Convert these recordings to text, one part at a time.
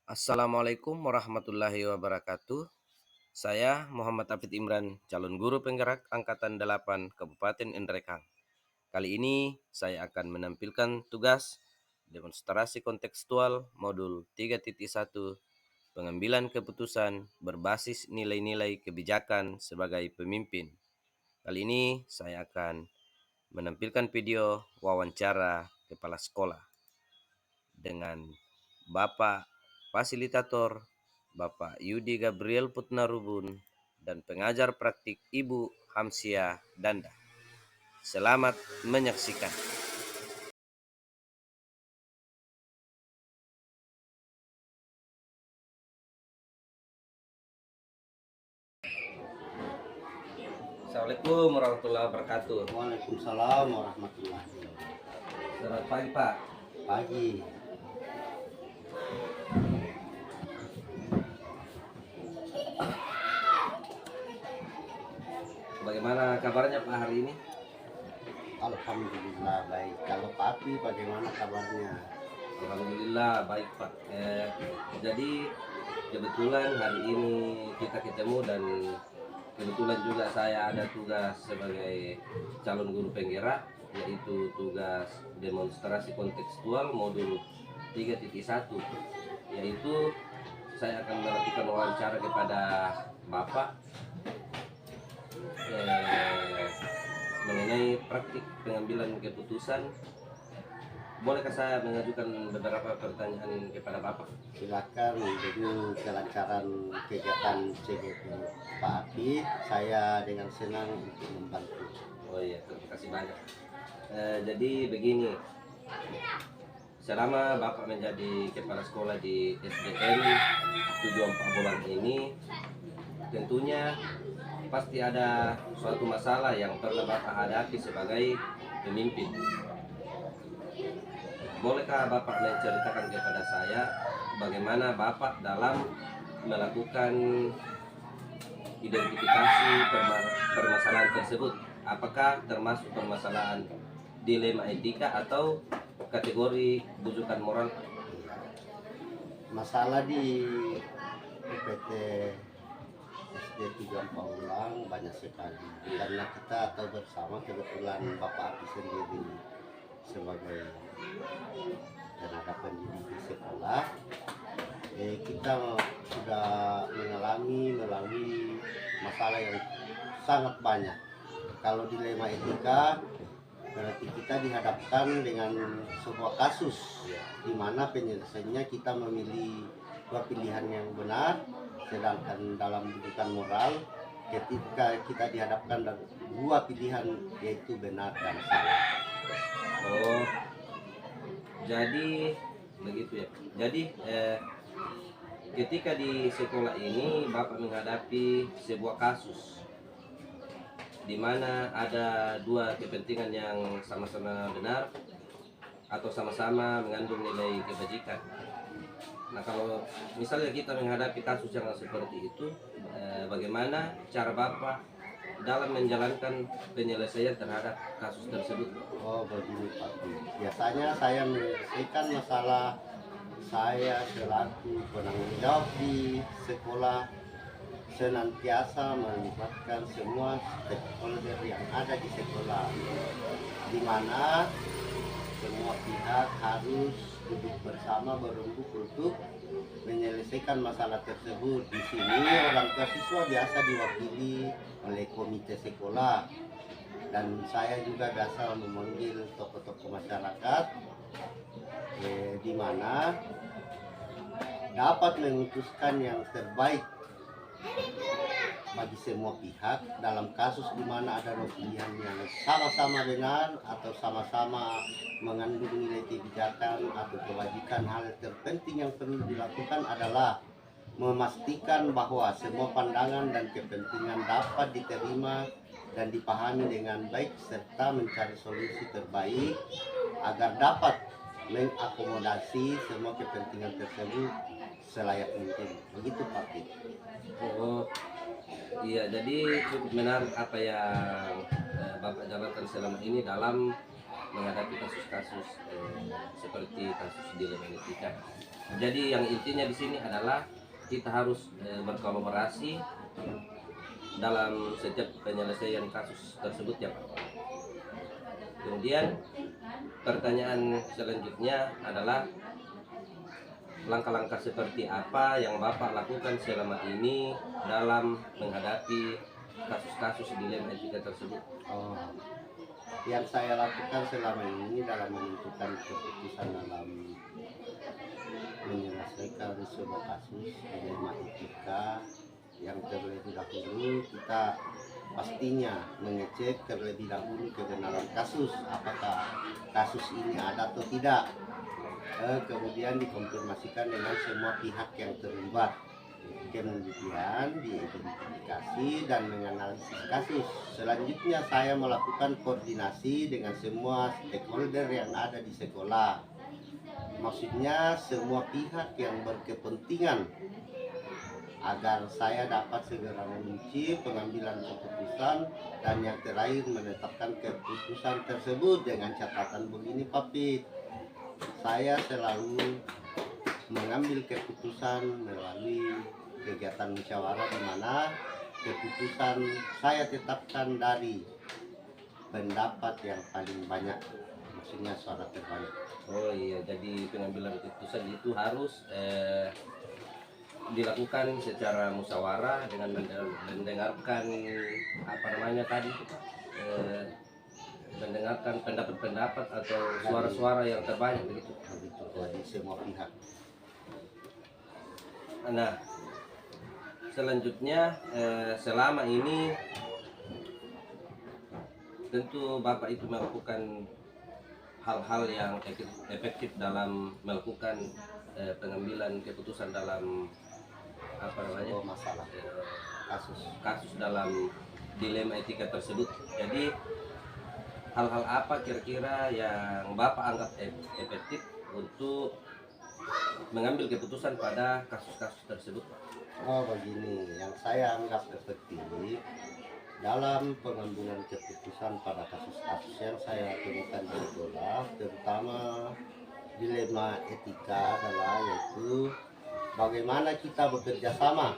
Assalamualaikum warahmatullahi wabarakatuh. Saya Muhammad Hafid Imran, calon guru penggerak Angkatan 8 Kabupaten Endrekang. Kali ini saya akan menampilkan tugas demonstrasi kontekstual modul 3.1 pengambilan keputusan berbasis nilai-nilai kebijakan sebagai pemimpin. Kali ini saya akan menampilkan video wawancara kepala sekolah dengan Bapak Fasilitator Bapak Yudi Gabriel Putnarubun dan pengajar praktik Ibu Hamsia Danda. Selamat menyaksikan. Assalamualaikum warahmatullahi wabarakatuh. Waalaikumsalam warahmatullahi wabarakatuh. Selamat pagi Pak. Pagi. Bagaimana kabarnya Pak hari ini? Alhamdulillah baik. Kalau Papi bagaimana kabarnya? Alhamdulillah baik Pak. Jadi kebetulan hari ini kita ketemu dan kebetulan juga saya ada tugas sebagai calon guru penggerak, yaitu tugas demonstrasi kontekstual modul 3.1, yaitu saya akan melakukan wawancara kepada Bapak mengenai praktik pengambilan keputusan. Bolehkah saya mengajukan beberapa pertanyaan kepada Bapak? Silakan demi kelancaran kegiatan CGP Pak Api, saya dengan senang untuk membantu. Oh iya, terima kasih banyak. Jadi begini, selama Bapak menjadi kepala sekolah di SDN 74 Bolang ini, tentunya pasti ada suatu masalah yang pernah Bapak hadapi sebagai pemimpin. Bolehkah Bapak menceritakan kepada saya bagaimana Bapak dalam melakukan identifikasi permasalahan tersebut? Apakah termasuk permasalahan dilema etika atau kategori bujukan moral? Masalah di UPT SD 34 Ulang banyak sekali, karena kita tahu bersama kebetulan Bapak Api sendiri sebagai tenaga pendidik di sekolah, kita sudah melalui masalah yang sangat banyak. Kalau dilema etika, berarti kita dihadapkan dengan sebuah kasus di mana penyelesaiannya kita memilih dua pilihan yang benar, sedangkan dalam bujukan moral ketika kita dihadapkan dengan dua pilihan, yaitu benar dan salah. Oh, jadi begitu ya. Jadi ketika di sekolah ini Bapak menghadapi sebuah kasus di mana ada dua kepentingan yang sama-sama benar atau sama-sama mengandung nilai kebajikan. Nah, kalau misalnya kita menghadapi kasus yang seperti itu, bagaimana cara Bapak dalam menjalankan penyelesaian terhadap kasus tersebut? Oh begini Pak, biasanya saya menyelesaikan masalah saya selaku penanggung jawab di sekolah senantiasa melibatkan semua stakeholder yang ada di sekolah, di mana semua pihak harus duduk bersama berembuk untuk menyelesaikan masalah tersebut. Di sini orang tua siswa biasa diwakili oleh komite sekolah, dan saya juga biasa memanggil tokoh-tokoh masyarakat, di mana dapat memutuskan yang terbaik bagi semua pihak dalam kasus di mana ada dua pilihan yang sama-sama benar atau sama-sama mengandung nilai kebijakan atau kewajiban. Hal terpenting yang perlu dilakukan adalah memastikan bahwa semua pandangan dan kepentingan dapat diterima dan dipahami dengan baik, serta mencari solusi terbaik agar dapat mengakomodasi semua kepentingan tersebut selayak mungkin. Begitu Pak. Oh iya, jadi cukup menarik apa yang Bapak jalankan selama ini dalam menghadapi kasus-kasus seperti kasus dilema etika. Jadi yang intinya di sini adalah kita harus berkolaborasi dalam setiap penyelesaian kasus tersebut ya Pak. Kemudian pertanyaan selanjutnya adalah langkah-langkah seperti apa yang Bapak lakukan selama ini dalam menghadapi kasus-kasus dilema etika tersebut? Oh, yang saya lakukan selama ini dalam menentukan keputusan dalam menyelesaikan sebuah kasus dilema etika, yang terlebih dahulu kita pastinya mengecek terlebih dahulu kebenaran kasus, apakah kasus ini ada atau tidak. Kemudian dikonfirmasikan dengan semua pihak yang terlibat, kemudian diidentifikasi dan menganalisis kasus. Selanjutnya saya melakukan koordinasi dengan semua stakeholder yang ada di sekolah, maksudnya semua pihak yang berkepentingan, agar saya dapat segera mengunci pengambilan keputusan, dan yang terakhir menetapkan keputusan tersebut dengan catatan begini Pak Pit. Saya selalu mengambil keputusan melalui kegiatan musyawarah, di mana keputusan saya tetapkan dari pendapat yang paling banyak, maksudnya suara terbanyak. Oh iya, jadi pengambilan keputusan itu harus dilakukan secara musyawarah dengan mendengarkan apa namanya tadi itu Pak? Mendengarkan pendapat-pendapat atau suara-suara yang terbanyak begitu. Begitu dari semua pihak. Nah, selanjutnya selama ini tentu Bapak itu melakukan hal-hal yang efektif dalam melakukan pengambilan keputusan dalam apa namanya Sebuah masalah kasus dalam dilema etika tersebut. Jadi hal-hal apa kira-kira yang Bapak anggap efektif untuk mengambil keputusan pada kasus-kasus tersebut? Oh begini, yang saya anggap efektif dalam pengambilan keputusan pada kasus-kasus yang saya temukan di sekolah, terutama dilema etika, adalah yaitu bagaimana kita bekerja sama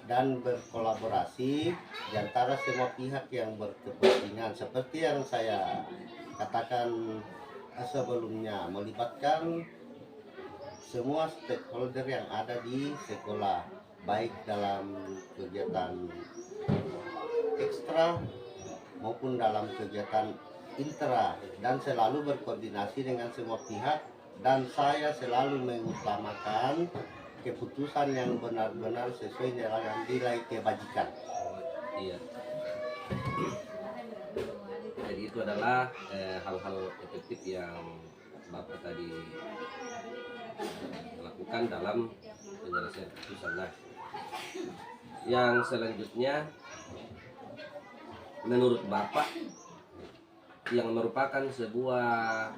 dan berkolaborasi di antara semua pihak yang berkepentingan, seperti yang saya katakan sebelumnya, melibatkan semua stakeholder yang ada di sekolah, baik dalam kegiatan ekstra maupun dalam kegiatan intra, dan selalu berkoordinasi dengan semua pihak, dan saya selalu mengutamakan keputusan yang benar-benar sesuai dengan nilai kebajikan. Iya. Jadi itu adalah hal-hal efektif yang Bapak tadi lakukan dalam penyelesaian keputusan. Nah, yang selanjutnya menurut Bapak yang merupakan sebuah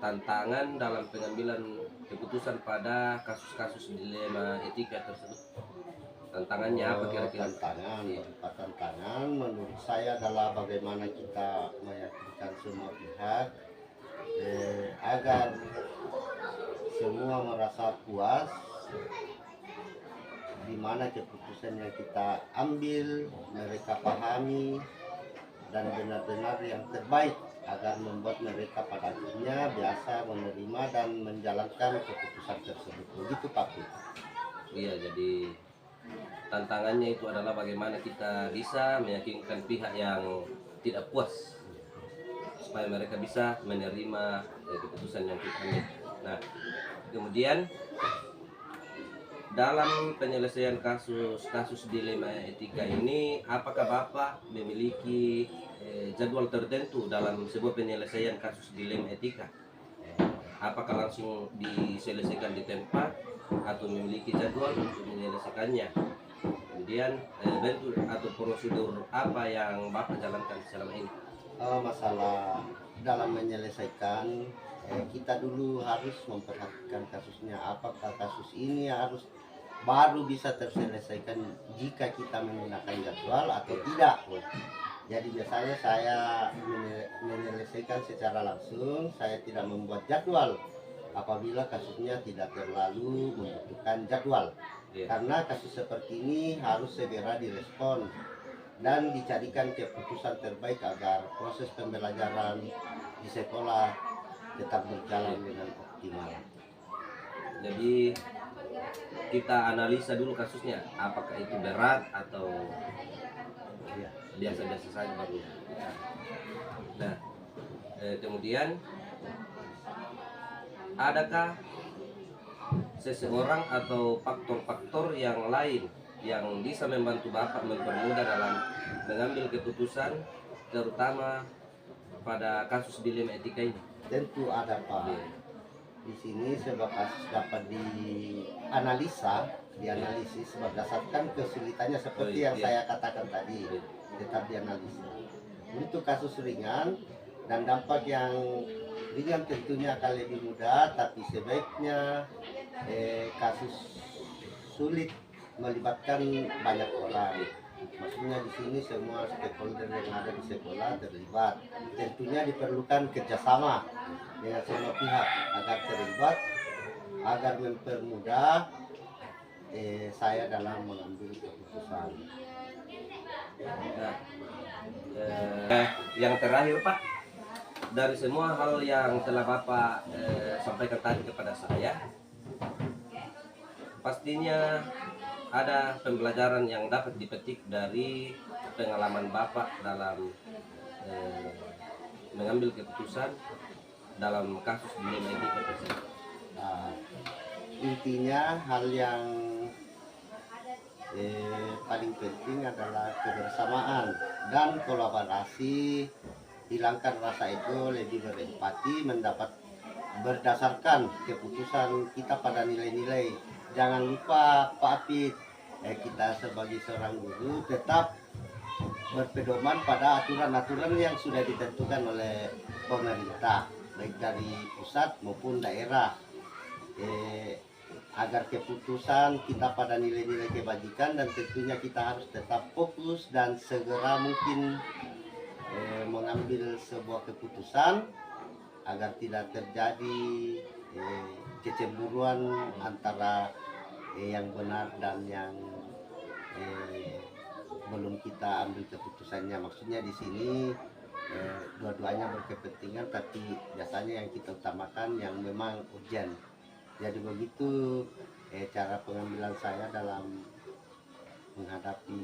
tantangan dalam pengambilan keputusan pada kasus-kasus dilema etika tersebut, tantangannya apa kira-kira? Tantangan menurut saya adalah bagaimana kita meyakinkan semua pihak agar semua merasa puas di mana keputusan yang kita ambil mereka pahami dan benar-benar yang terbaik, agar membuat mereka pada akhirnya biasa menerima dan menjalankan keputusan tersebut. Begitu Pak Pit. Iya, jadi tantangannya itu adalah bagaimana kita bisa meyakinkan pihak yang tidak puas supaya mereka bisa menerima keputusan yang kita ambil. Nah, kemudian dalam penyelesaian kasus dilema etika ini, apakah Bapak memiliki jadwal tertentu dalam sebuah penyelesaian kasus dilema etika? Apakah langsung diselesaikan di tempat atau memiliki jadwal untuk menyelesaikannya? Kemudian bentuk atau prosedur apa yang Bapak jalankan selama ini? Masalah dalam menyelesaikan, kita dulu harus memperhatikan kasusnya, apakah kasus ini harus baru bisa terselesaikan jika kita menggunakan jadwal atau tidak. Jadi biasanya saya menyelesaikan secara langsung, saya tidak membuat jadwal apabila kasusnya tidak terlalu membutuhkan jadwal. Iya. Karena kasus seperti ini harus segera direspon dan dicarikan keputusan terbaik agar proses pembelajaran di sekolah tetap berjalan dengan optimal. Jadi kita analisa dulu kasusnya, apakah itu berat atau Ya. biasa-biasa saja baru. Nah, kemudian adakah seseorang atau faktor-faktor yang lain yang bisa membantu Bapak mempermudah dalam mengambil keputusan, terutama pada kasus dilema etika ini? Tentu ada Pak. Di sini sebuah kasus dapat dianalisis berdasarkan kesulitannya seperti yang saya katakan tadi, tetap dianalisis. Untuk kasus ringan dan dampak yang ringan tentunya akan lebih mudah, tapi sebaiknya kasus sulit melibatkan banyak orang. Maksudnya di sini semua stakeholder yang ada di sekolah terlibat. Tentunya diperlukan kerjasama dengan semua pihak agar terlibat, agar mempermudah saya dalam mengambil keputusan. Nah, yang terakhir Pak, dari semua hal yang telah Bapak sampaikan tadi kepada saya, pastinya ada pembelajaran yang dapat dipetik dari pengalaman Bapak dalam mengambil keputusan dalam kasus dilema etika tersebut. Nah, intinya hal yang paling penting adalah kebersamaan dan kolaborasi, hilangkan rasa ego, lebih berempati, mendapat berdasarkan keputusan kita pada nilai-nilai. Jangan lupa Pak Apit, kita sebagai seorang guru tetap berpedoman pada aturan-aturan yang sudah ditentukan oleh pemerintah, baik dari pusat maupun daerah, agar keputusan kita pada nilai-nilai kebajikan, dan tentunya kita harus tetap fokus dan segera mungkin mengambil sebuah keputusan agar tidak terjadi kecemburuan antara yang benar dan yang belum kita ambil keputusannya. Maksudnya di sini dua-duanya berkepentingan, tapi biasanya yang kita utamakan yang memang urgent. Jadi begitu cara pengambilan saya dalam menghadapi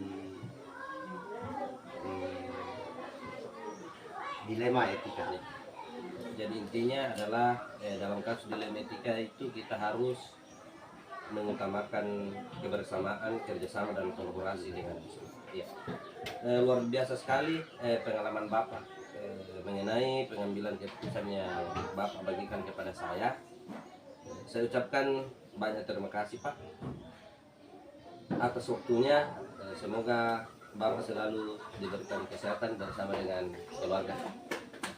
dilema etika. Jadi intinya adalah dalam kasus dilema etika itu kita harus mengutamakan kebersamaan, kerjasama dan kolaborasi dengan ya. Luar biasa sekali pengalaman Bapak mengenai pengambilan keputusan yang Bapak bagikan kepada saya. Saya ucapkan banyak terima kasih Pak atas waktunya. Semoga Bapak selalu diberikan kesehatan bersama dengan keluarga.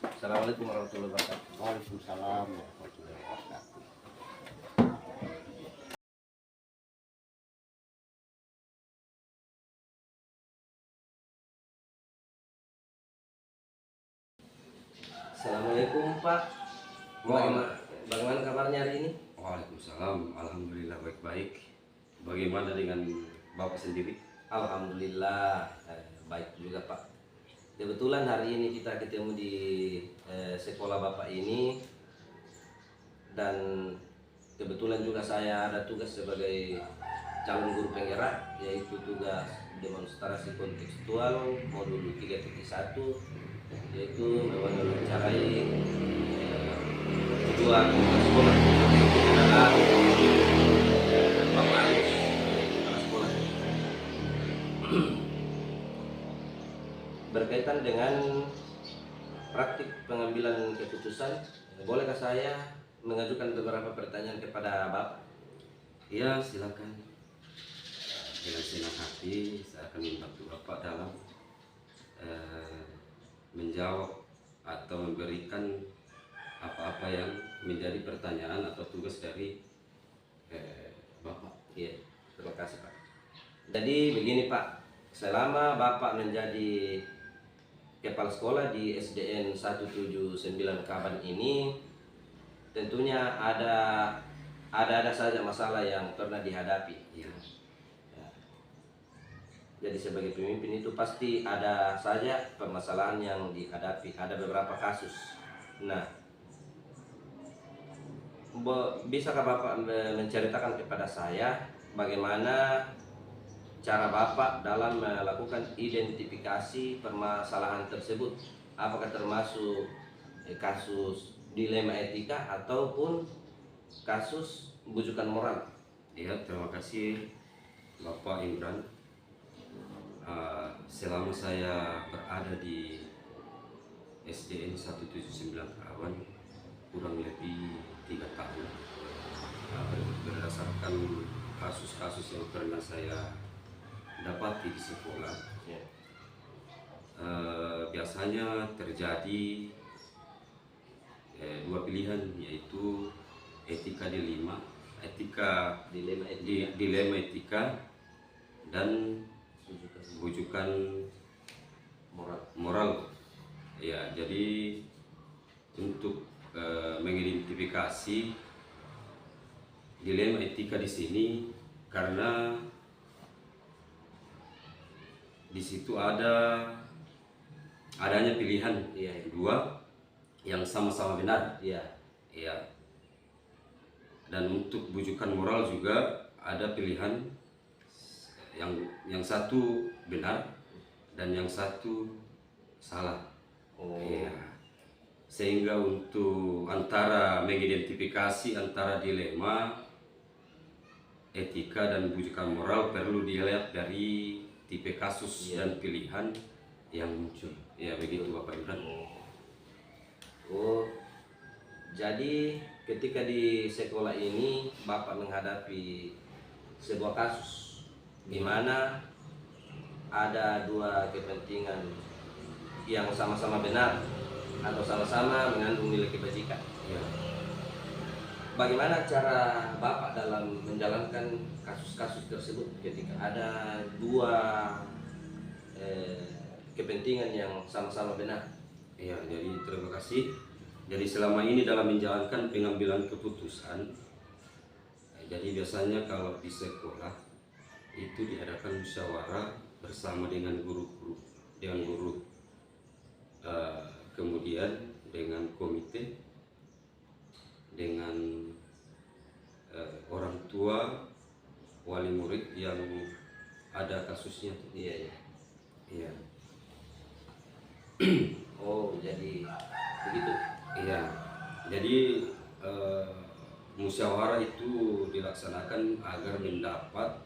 Assalamualaikum warahmatullahi wabarakatuh. Waalaikumsalam warahmatullahi wabarakatuh. Assalamualaikum Pak. Bagaimana kabarnya hari ini? Waalaikumsalam, alhamdulillah baik-baik. Bagaimana dengan Bapak sendiri? Alhamdulillah baik juga Pak. Kebetulan hari ini kita ketemu di sekolah Bapak ini, dan kebetulan juga saya ada tugas sebagai calon guru penggerak, yaitu tugas demonstrasi kontekstual modul 3.1, yaitu mewawancarai tujuan sekolah adalah Bapak Agus, kepala sekolah. Berkaitan dengan praktik pengambilan keputusan, bolehkah saya mengajukan beberapa pertanyaan kepada Bapak? Ya, silakan. Dengan senang hati saya akan membantu Bapak dalam menjawab atau memberikan apa-apa yang menjadi pertanyaan atau tugas dari Bapak. Iya, terima kasih Pak. Jadi begini Pak, selama Bapak menjadi kepala sekolah di SDN 179 Kaban ini tentunya ada saja masalah yang pernah dihadapi. Ya. Ya. Jadi sebagai pemimpin itu pasti ada saja permasalahan yang dihadapi, ada beberapa kasus. Nah, bisakah Bapak menceritakan kepada saya bagaimana cara Bapak dalam melakukan identifikasi permasalahan tersebut? Apakah termasuk kasus dilema etika ataupun kasus bujukan moral? Ya, terima kasih Bapak Imran. Selama saya berada di SDN 179 Kawan kurang lebih 3 tahun, berdasarkan kasus-kasus yang pernah saya dapati di sekolah, Ya. biasanya terjadi dua pilihan, yaitu etika dilema, dilema etika dan bujukan moral. Ya, jadi untuk mengidentifikasi dilema etika di sini karena di situ adanya pilihan dua yang sama-sama benar. Iya. Ya. Dan untuk bujukan moral juga ada pilihan yang satu benar dan yang satu salah. Oh. Ya. Sehingga untuk mengidentifikasi antara dilema etika dan bujukan moral perlu dilihat dari tipe kasus dan pilihan yang muncul. Ya, begitu Bapak Imran. Oh, jadi ketika di sekolah ini Bapak menghadapi sebuah kasus di mana ada dua kepentingan yang sama-sama benar atau sama-sama mengandung nilai kebajikan. Ya. Bagaimana cara Bapak dalam menjalankan kasus-kasus tersebut ketika ada dua kepentingan yang sama-sama benar? Ya, jadi terima kasih. Jadi selama ini dalam menjalankan pengambilan keputusan, jadi biasanya kalau di sekolah itu diadakan musyawarah bersama dengan guru, kemudian dengan komite, dengan orang tua, wali murid yang ada kasusnya. Iya. Iya. Oh, jadi begitu. Iya. Jadi musyawarah itu dilaksanakan agar mendapat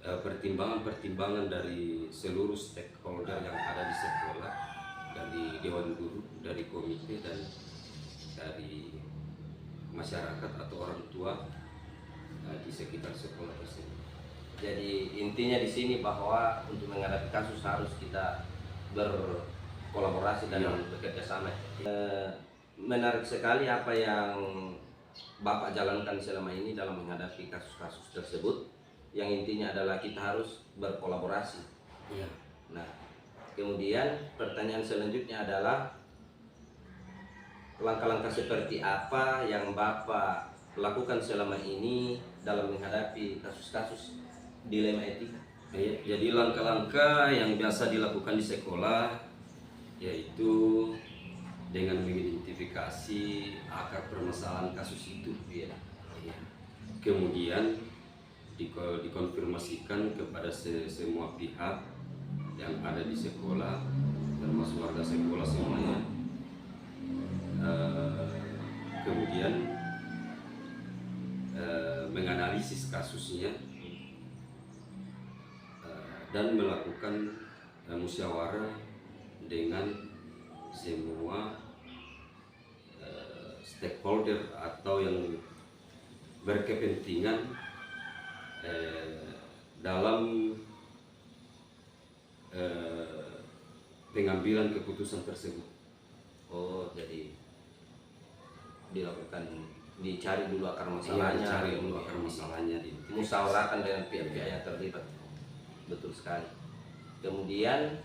pertimbangan-pertimbangan dari seluruh stakeholder yang ada di sekolah, dari dewan guru, dari komite, dan dari masyarakat atau orang tua di sekitar sekolah tersebut. Jadi intinya di sini bahwa untuk menghadapi kasus harus kita berkolaborasi dan bekerja sama. Menarik sekali apa yang Bapak jalankan selama ini dalam menghadapi kasus-kasus tersebut. Yang intinya adalah kita harus berkolaborasi. Iya. Nah, kemudian pertanyaan selanjutnya adalah langkah-langkah seperti apa yang Bapak lakukan selama ini dalam menghadapi kasus-kasus dilema etika? Jadi langkah-langkah yang biasa dilakukan di sekolah yaitu dengan mengidentifikasi akar permasalahan kasus itu. Iya. Kemudian dikonfirmasikan kepada semua pihak yang ada di sekolah, termasuk warga sekolah semuanya. Kemudian menganalisis kasusnya dan melakukan musyawarah dengan semua stakeholder atau yang berkepentingan dalam pengambilan keputusan tersebut. Oh, jadi dicari dulu akar masalahnya, Cari dulu akar masalahnya, musyawarahkan dengan pihak-pihak yang terlibat. Betul sekali. Kemudian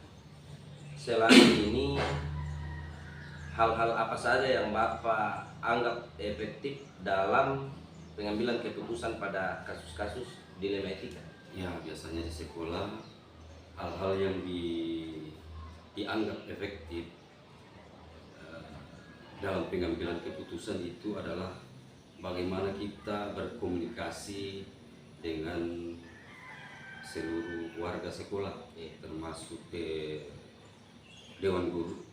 selama ini hal-hal apa saja yang Bapak anggap efektif dalam pengambilan keputusan pada kasus-kasus dilema etika? Ya, biasanya di sekolah hal-hal yang dianggap efektif dalam pengambilan keputusan itu adalah bagaimana kita berkomunikasi dengan seluruh warga sekolah, termasuk dewan guru,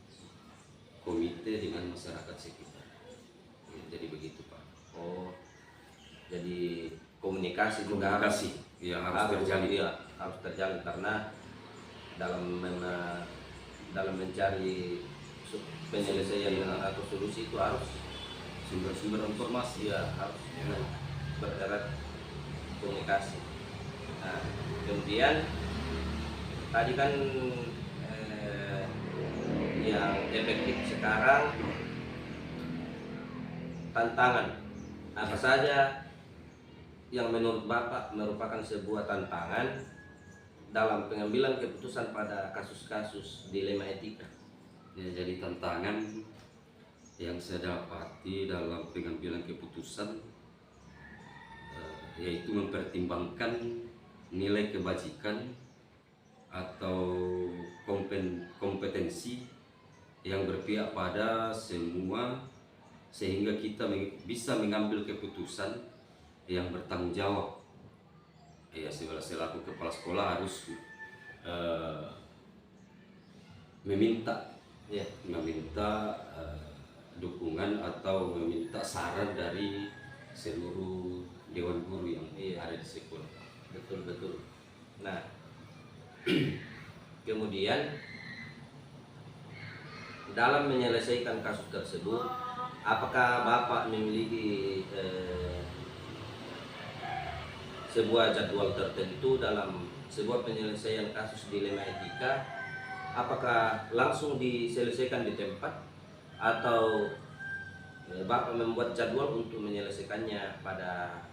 komite dengan masyarakat sekitar. Ya, jadi begitu Pak. Oh, jadi komunikasi juga Komunikasi ya harus terjalin. iya, harus terjalin karena dalam mencari penyelesaian atau solusi itu harus Sumber-sumber informasi. ya harus bererat komunikasi. Nah, kemudian tadi kan yang efektif sekarang tantangan apa saja yang menurut Bapak merupakan sebuah tantangan dalam pengambilan keputusan pada kasus-kasus dilema etika? Ya, jadi tantangan yang saya dapati dalam pengambilan keputusan yaitu mempertimbangkan nilai kebajikan atau kompetensi yang berpihak pada semua, sehingga kita bisa mengambil keputusan yang bertanggung jawab. Ya, selaku kepala sekolah harus meminta dukungan atau meminta saran dari seluruh dewan guru yang ada di sekolah. Betul. Nah, kemudian dalam menyelesaikan kasus tersebut, apakah Bapak memiliki sebuah jadwal tertentu dalam sebuah penyelesaian kasus dilema etika? Apakah langsung diselesaikan di tempat atau Bapak membuat jadwal untuk menyelesaikannya pada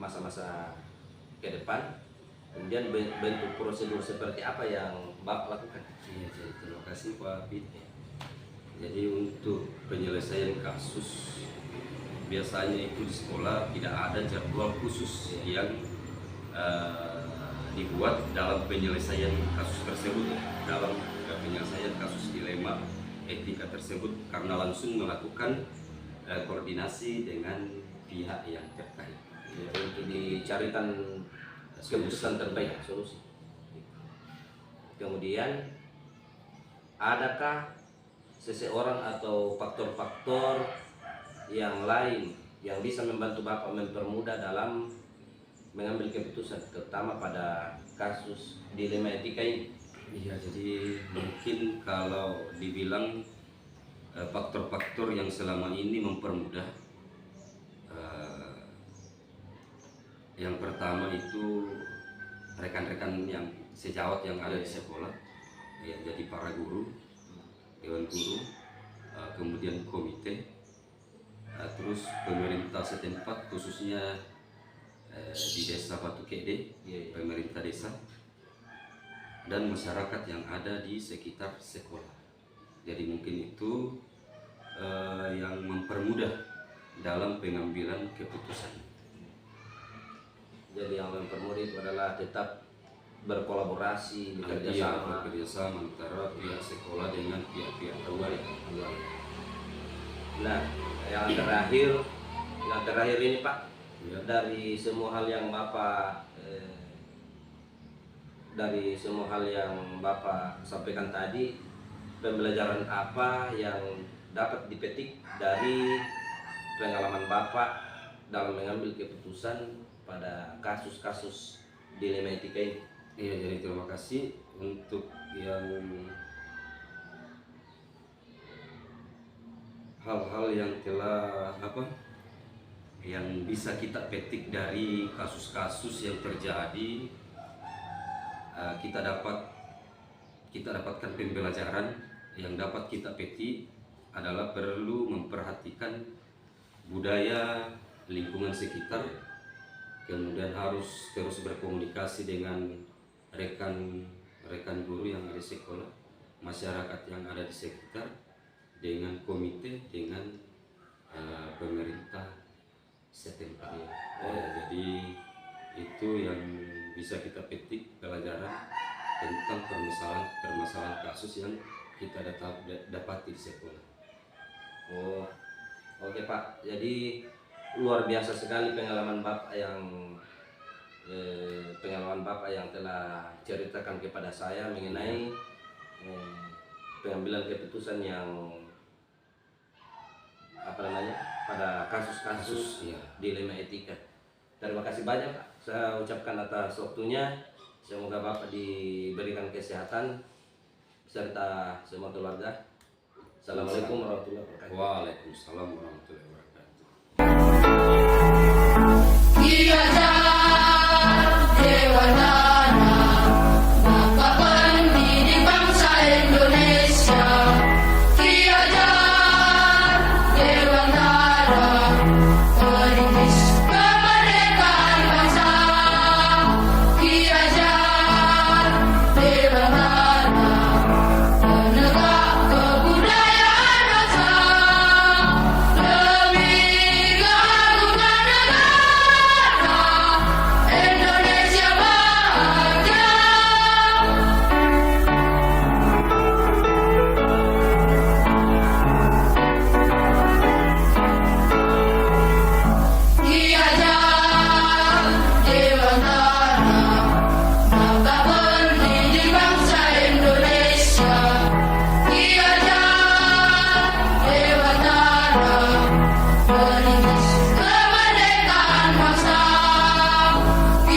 masa-masa ke depan? Kemudian bentuk prosedur seperti apa yang Bapak lakukan? Iya, jadi terima kasih Pak Pit. Jadi untuk penyelesaian kasus biasanya itu di sekolah tidak ada jadwal khusus yang dibuat dalam penyelesaian kasus tersebut, dalam penyelesaian kasus dilema etika tersebut, karena langsung melakukan koordinasi dengan pihak yang terkait untuk dicarikan keputusan terbaik, solusi. Kemudian adakah seseorang atau faktor-faktor yang lain yang bisa membantu Bapak mempermudah dalam mengambil keputusan, terutama pada kasus dilema etika ini? Iya, jadi mungkin kalau dibilang faktor-faktor yang selama ini mempermudah, yang pertama itu rekan-rekan yang sejawat yang ada di sekolah, ya, jadi para guru, dewan guru, kemudian komite, terus pemerintah setempat khususnya di desa Batu Kede, pemerintah desa, dan masyarakat yang ada di sekitar sekolah. Jadi mungkin itu yang mempermudah dalam pengambilan keputusan. Jadi yang mempermudah itu adalah tetap berkolaborasi, bekerjasama antara pihak sekolah dengan pihak-pihak luar. Nah, yang terakhir ini Pak, Ya. dari semua hal yang Bapak sampaikan tadi, pembelajaran apa yang dapat dipetik dari pengalaman Bapak dalam mengambil keputusan pada kasus-kasus dilema etika ini? Iya, jadi terima kasih untuk yang hal-hal yang telah yang bisa kita petik dari kasus-kasus yang terjadi. Kita dapatkan pembelajaran yang dapat kita petik adalah perlu memperhatikan budaya lingkungan sekitar, kemudian harus terus berkomunikasi dengan rekan rekan guru yang ada di sekolah, masyarakat yang ada di sekitar, dengan komite, dengan pemerintah setempat. Jadi itu yang bisa kita petik pelajaran tentang permasalahan kasus yang kita dapati di sekolah. Oh, oke Pak. Jadi luar biasa sekali pengalaman Bapak yang telah ceritakan kepada saya mengenai pengambilan keputusan yang pada kasus-kasus Ya. dilema etika. Terima kasih banyak Pak. Saya ucapkan atas waktunya. Semoga Bapak diberikan kesehatan serta semua keluarga. Assalamualaikum warahmatullahi wabarakatuh. Waalaikumsalam warahmatullahi wabarakatuh. Iya.